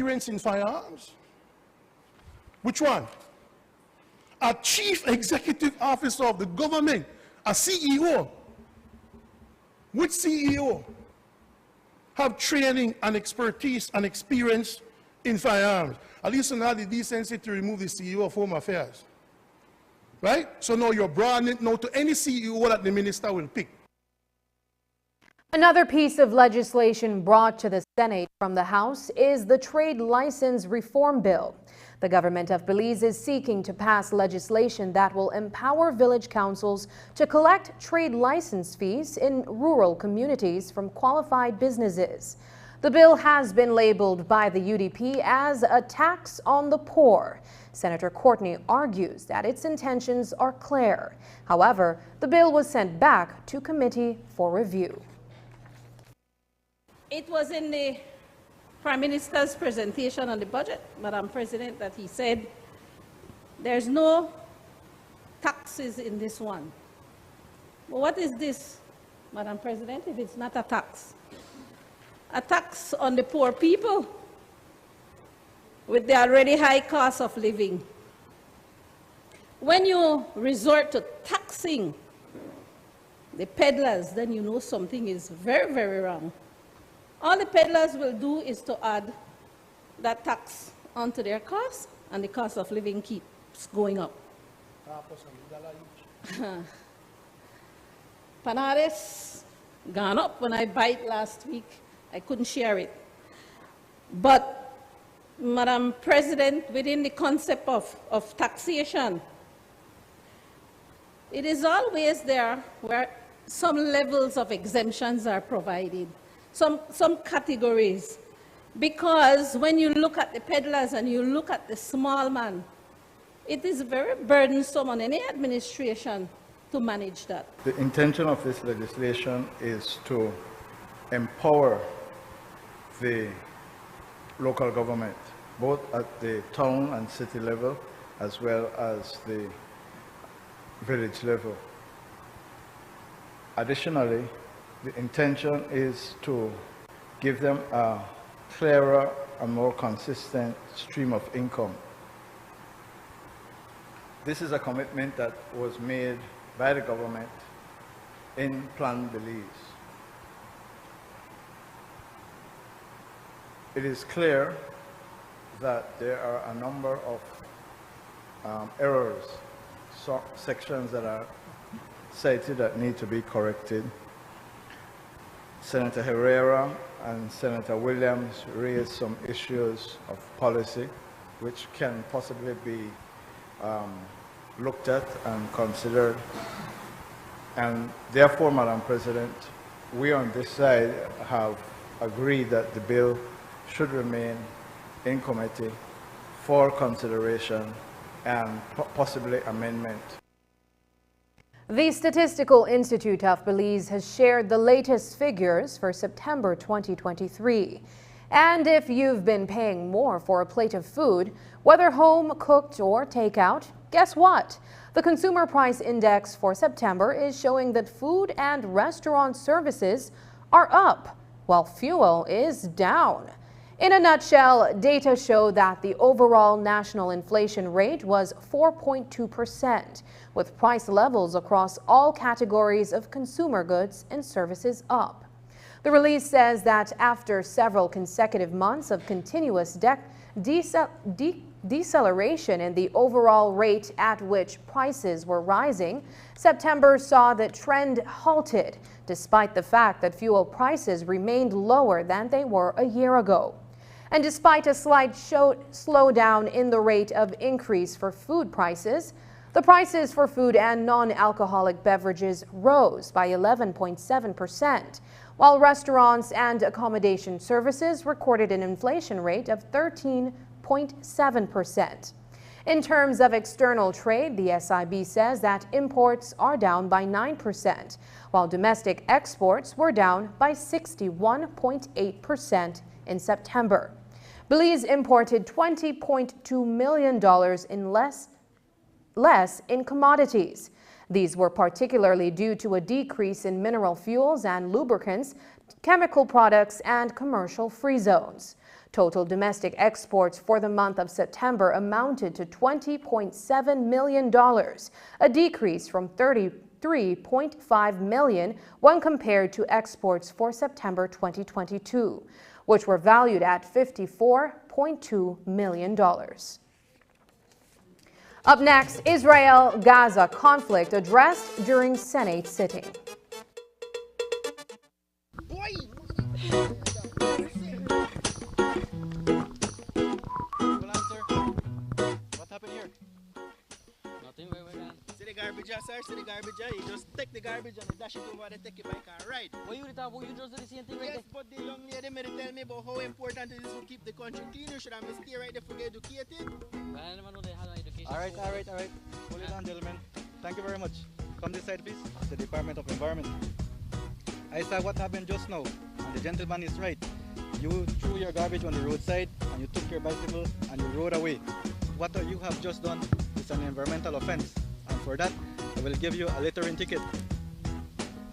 experience in firearms? Which one? A chief executive officer of the government, a CEO. Which CEO have training and expertise and experience in firearms? At least not the decency to remove the CEO of Home Affairs. Right? So now you're broadening it now to any CEO that the minister will pick. Another piece of legislation brought to the Senate from the House is the Trade License Reform Bill. The government of Belize is seeking to pass legislation that will empower village councils to collect trade license fees in rural communities from qualified businesses. The bill has been labeled by the UDP as a tax on the poor. Senator Courtney argues that its intentions are clear. However, the bill was sent back to committee for review. It was in the Prime Minister's presentation on the budget, Madam President, that he said there's no taxes in this one. Well, what is this, Madam President, if it's not a tax? A tax on the poor people with the already high cost of living. When you resort to taxing the peddlers, then you know something is very, very wrong. All the peddlers will do is to add that tax onto their cost, and the cost of living keeps going up. Panares gone up. When I bite last week, I couldn't share it. But, Madam President, within the concept of taxation, it is always there where some levels of exemptions are provided. Some categories, because when you look at the peddlers and you look at the small man, it is very burdensome on any administration to manage that. The intention of this legislation is to empower the local government, both at the town and city level, as well as the village level. Additionally, the intention is to give them a clearer and more consistent stream of income. This is a commitment that was made by the government in Plan Belize. It is clear that there are a number of errors, sections that are cited that need to be corrected. Senator Herrera and Senator Williams raised some issues of policy which can possibly be looked at and considered. And therefore, Madam President, we on this side have agreed that the bill should remain in committee for consideration and possibly amendment. The Statistical Institute of Belize has shared the latest figures for September 2023. And if you've been paying more for a plate of food, whether home, cooked, or takeout, guess what? The Consumer Price Index for September is showing that food and restaurant services are up, while fuel is down. In a nutshell, data show that the overall national inflation rate was 4.2%, with price levels across all categories of consumer goods and services up. The release says that after several consecutive months of continuous deceleration in the overall rate at which prices were rising, September saw the trend halted, despite the fact that fuel prices remained lower than they were a year ago. And despite a slight slowdown in the rate of increase for food prices, the prices for food and non-alcoholic beverages rose by 11.7%, while restaurants and accommodation services recorded an inflation rate of 13.7%. In terms of external trade, the SIB says that imports are down by 9%, while domestic exports were down by 61.8% in September. Belize imported $20.2 million in less in commodities. These were particularly due to a decrease in mineral fuels and lubricants, chemical products, and commercial free zones. Total domestic exports for the month of September amounted to $20.7 million, a decrease from $33.5 million when compared to exports for September 2022, which were valued at $54.2 million. Up next, Israel-Gaza conflict addressed during Senate sitting. What happened here? Nothing, wait, See the garbage, sir? See the garbage? You just take the garbage and dash it over and take it back and ride. what you did that? You just did the same thing right Yes, but the young lady made it tell me about how important it is to keep the country clean. You should have stay right there for get educated. there? I never know they had an education. Alright. Hold it on, gentlemen. Thank you very much. Come this side, please. The Department of Environment. I saw what happened just now, and the gentleman is right. You threw your garbage on the roadside, and you took your bicycle, and you rode away. What you have just done is an environmental offense, and for that, I will give you a littering ticket.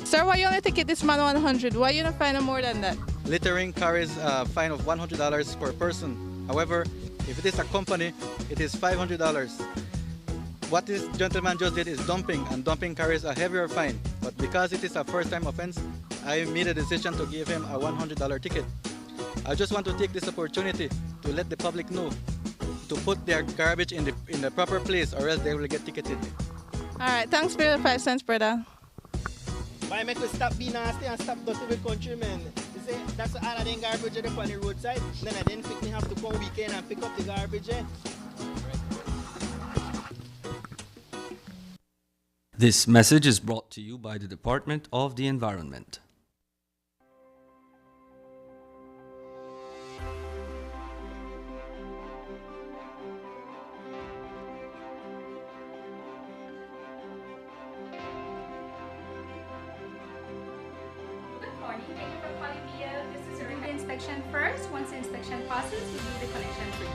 Sir, why you only ticket this man 100? Why you not find more than that? Littering carries a fine of $100 per person. However, if it is a company, it is $500. What this gentleman just did is dumping, and dumping carries a heavier fine. But because it is a first-time offense, I made a decision to give him a $100 ticket. I just want to take this opportunity to let the public know to put their garbage in the proper place, or else they will get ticketed. Alright, thanks for the 5 cents, brother. Why make us stop being nasty and stop dirty with countrymen? You say that's all of them garbage up on the roadside. Then I didn't think me have to come weekend and pick up the garbage. This message is brought to you by the Department of the Environment. Good morning. Thank you for calling me. This is a inspection first. Once the inspection passes, we do the connection for you.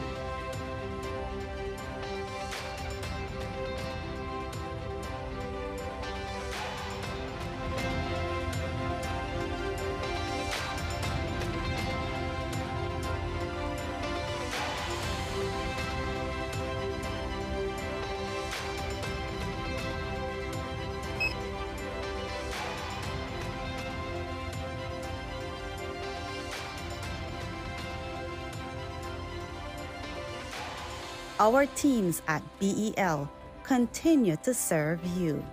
Our teams at BEL continue to serve you.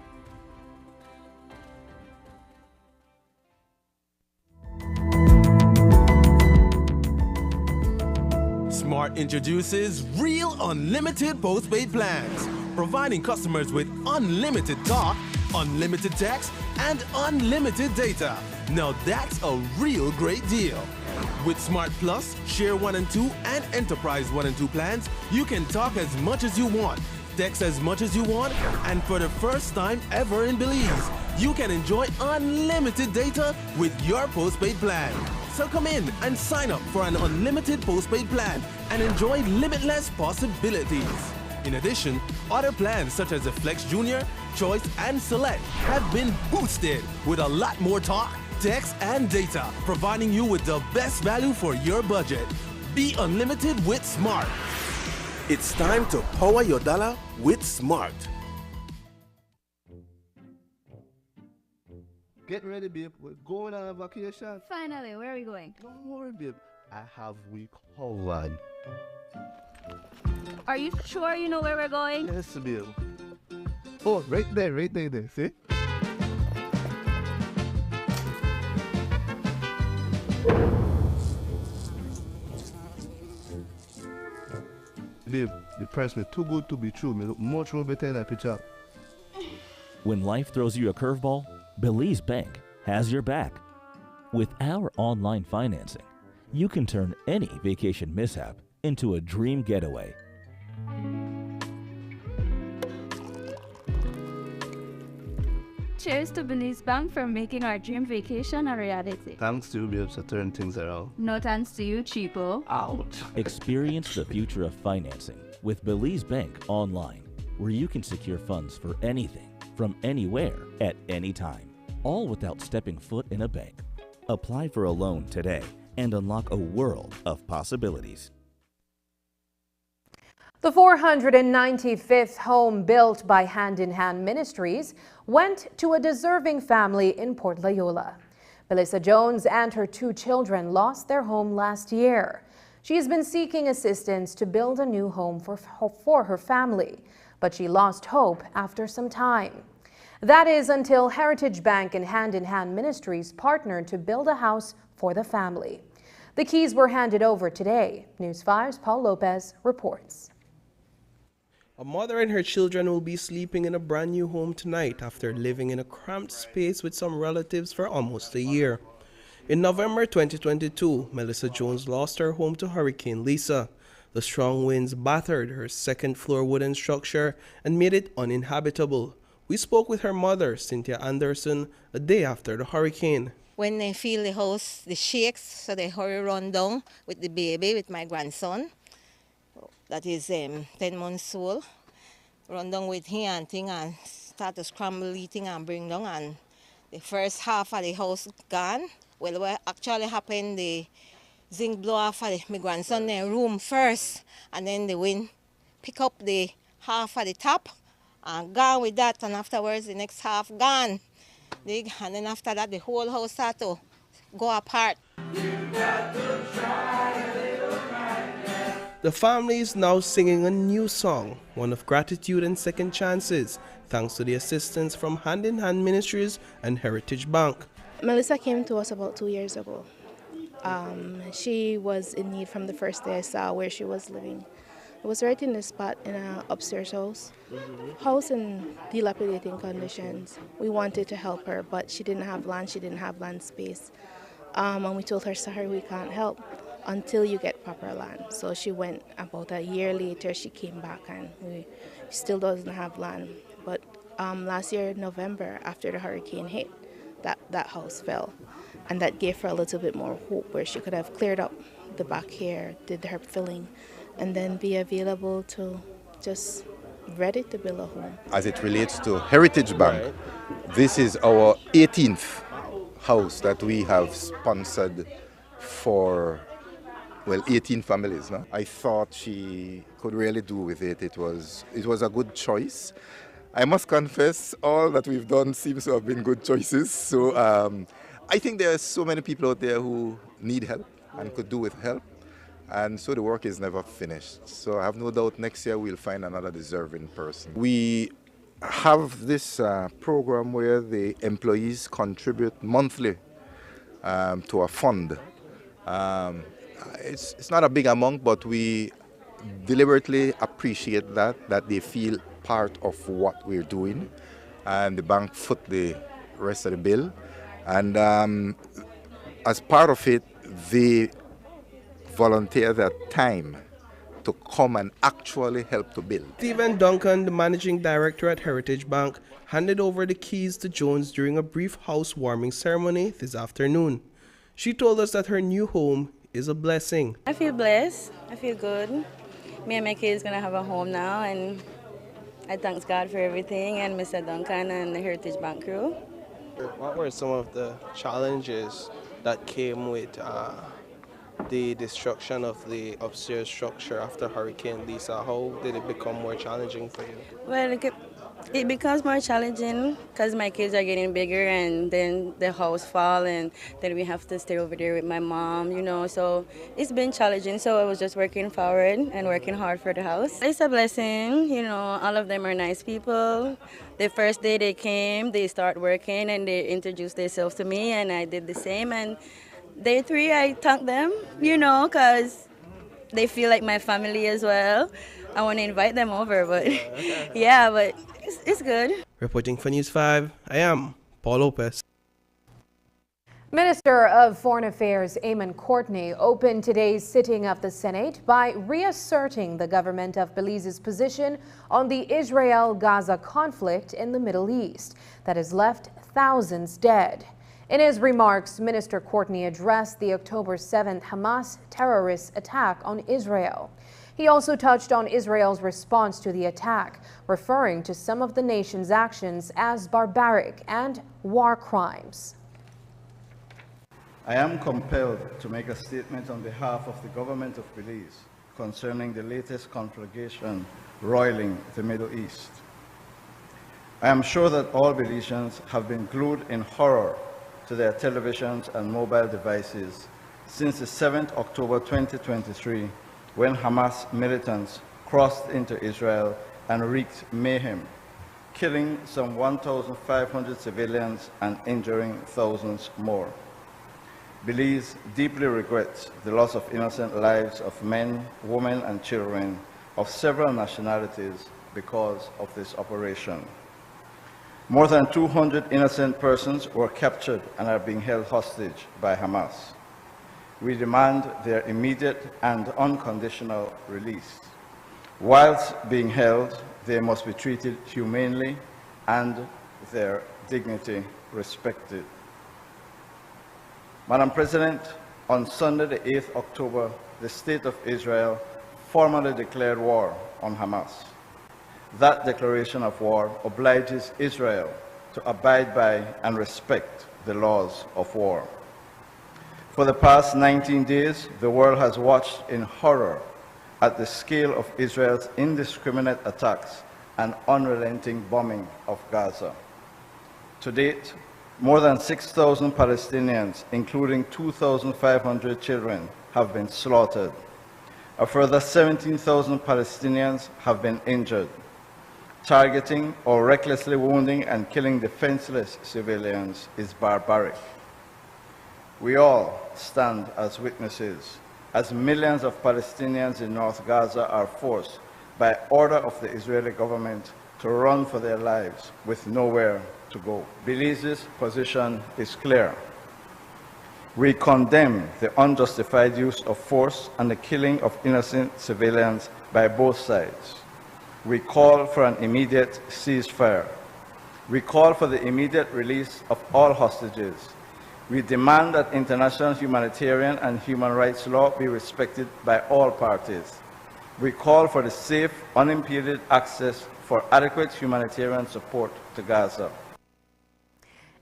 Smart introduces Real Unlimited Postpaid Plans, providing customers with unlimited talk, unlimited text, and unlimited data. Now that's a real great deal. With Smart Plus, Share 1 and 2, and Enterprise 1 and 2 plans, you can talk as much as you want, text as much as you want, and for the first time ever in Belize, you can enjoy unlimited data with your postpaid plan. So come in and sign up for an unlimited postpaid plan and enjoy limitless possibilities. In addition, other plans such as the Flex Junior, Choice, and Select have been boosted with a lot more talk, text, and data, providing you with the best value for your budget. Be unlimited with Smart. It's time to power your dollar with Smart. Get ready, babe. We're going on a vacation. Finally, where are we going? Don't worry, babe. I have we covered. Are you sure you know where we're going? Yes, babe. Oh, right there, see? Babe, the price me too good to be true. Me look much more better in that picture. When life throws you a curveball, Belize Bank has your back. With our online financing, you can turn any vacation mishap into a dream getaway. Cheers to Belize Bank for making our dream vacation a reality. Thanks to you, babes, to turn things around. No thanks to you, cheapo. Out. Experience the future of financing with Belize Bank online, where you can secure funds for anything, from anywhere, at any time, all without stepping foot in a bank. Apply for a loan today and unlock a world of possibilities. The 495th home built by Hand in Hand Ministries went to a deserving family in Port Loyola. Melissa Jones and her 2 children lost their home last year. She has been seeking assistance to build a new home for her family, but she lost hope after some time. That is until Heritage Bank and Hand in Hand Ministries partnered to build a house for the family. The keys were handed over today. News 5's Paul Lopez reports. A mother and her children will be sleeping in a brand new home tonight after living in a cramped space with some relatives for almost a year. In November 2022, Melissa Jones lost her home to Hurricane Lisa. The strong winds battered her second-floor wooden structure and made it uninhabitable. We spoke with her mother, Cynthia Anderson, a day after the hurricane. When they feel the house, the shakes, so they hurry run down with the baby, with my grandson. That is 10 months old. Run down with him and thing and start to scramble eating and bring down, and the first half of the house gone. Well, what actually happened, the zinc blow off of my grandson their room first, and then the wind pick up the half of the top and gone with that, and afterwards the next half gone. And then after that the whole house started to go apart. The family is now singing a new song, one of gratitude and second chances, thanks to the assistance from Hand in Hand Ministries and Heritage Bank. Melissa came to us about 2 years ago. She was in need from the first day I saw where she was living. It was right in the spot in an upstairs house. House in dilapidating conditions. We wanted to help her, but she didn't have land, she didn't have land space. And we told her, sorry, we can't help until you get proper land. So she went. About a year later, she came back and we still doesn't have land. But last year, November, after the hurricane hit, that house fell. And that gave her a little bit more hope where she could have cleared up the back here, did her filling, and then be available to just ready to build a home. As it relates to Heritage Bank, this is our 18th house that we have sponsored for, well, 18 families. No? I thought she could really do with it. It was a good choice. I must confess, all that we've done seems to have been good choices. So I think there are so many people out there who need help and could do with help. And so the work is never finished. So I have no doubt next year we'll find another deserving person. We have this program where the employees contribute monthly to a fund. It's not a big amount, but we deliberately appreciate that they feel part of what we're doing, and the bank foot the rest of the bill. And as part of it, they volunteer their time to come and actually help to build. Stephen Duncan, the managing director at Heritage Bank, handed over the keys to Jones during a brief housewarming ceremony this afternoon. She told us that her new home is a blessing. I feel blessed. I feel good. Me and my kids gonna have a home now, and I thank God for everything, and Mr. Duncan and the Heritage Bank crew. What were some of the challenges that came with the destruction of the upstairs structure after Hurricane Lisa? How did it become more challenging for you? Well, it becomes more challenging because my kids are getting bigger, and then the house fall, and then we have to stay over there with my mom, you know. So it's been challenging. So I was just working forward and working hard for the house. It's a blessing, you know. All of them are nice people. The first day they came, they start working and they introduced themselves to me, and I did the same. And day 3, I thank them, you know, because they feel like my family as well. I want to invite them over, but yeah, but it's good. Reporting for News 5, I am Paul Lopez. Minister of Foreign Affairs Eamon Courtney opened today's sitting of the Senate by reasserting the government of Belize's position on the Israel-Gaza conflict in the Middle East that has left thousands dead. In his remarks, Minister Courtney addressed the October 7th Hamas terrorist attack on Israel. He also touched on Israel's response to the attack, referring to some of the nation's actions as barbaric and war crimes. I am compelled to make a statement on behalf of the government of Belize concerning the latest conflagration roiling the Middle East. I am sure that all Belizeans have been glued in horror to their televisions and mobile devices since the 7th October 2023, when Hamas militants crossed into Israel and wreaked mayhem, killing some 1,500 civilians and injuring thousands more. Belize deeply regrets the loss of innocent lives of men, women, and children of several nationalities because of this operation. More than 200 innocent persons were captured and are being held hostage by Hamas. We demand their immediate and unconditional release. Whilst being held, they must be treated humanely and their dignity respected. Madam President, on Sunday, the 8th October, the State of Israel formally declared war on Hamas. That declaration of war obliges Israel to abide by and respect the laws of war. For the past 19 days, the world has watched in horror at the scale of Israel's indiscriminate attacks and unrelenting bombing of Gaza. To date, more than 6,000 Palestinians, including 2,500 children, have been slaughtered. A further 17,000 Palestinians have been injured. Targeting or recklessly wounding and killing defenseless civilians is barbaric. We all stand as witnesses as millions of Palestinians in North Gaza are forced by order of the Israeli government to run for their lives with nowhere to go. Belize's position is clear. We condemn the unjustified use of force and the killing of innocent civilians by both sides. We call for an immediate ceasefire. We call for the immediate release of all hostages. We demand that international humanitarian and human rights law be respected by all parties. We call for the safe, unimpeded access for adequate humanitarian support to Gaza.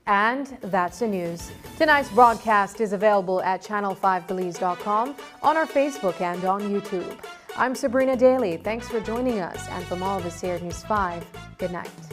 And that's the news. Tonight's broadcast is available at channel5belize.com, on our Facebook and on YouTube. I'm Sabrina Daly. Thanks for joining us. And from all of us here at News 5, good night.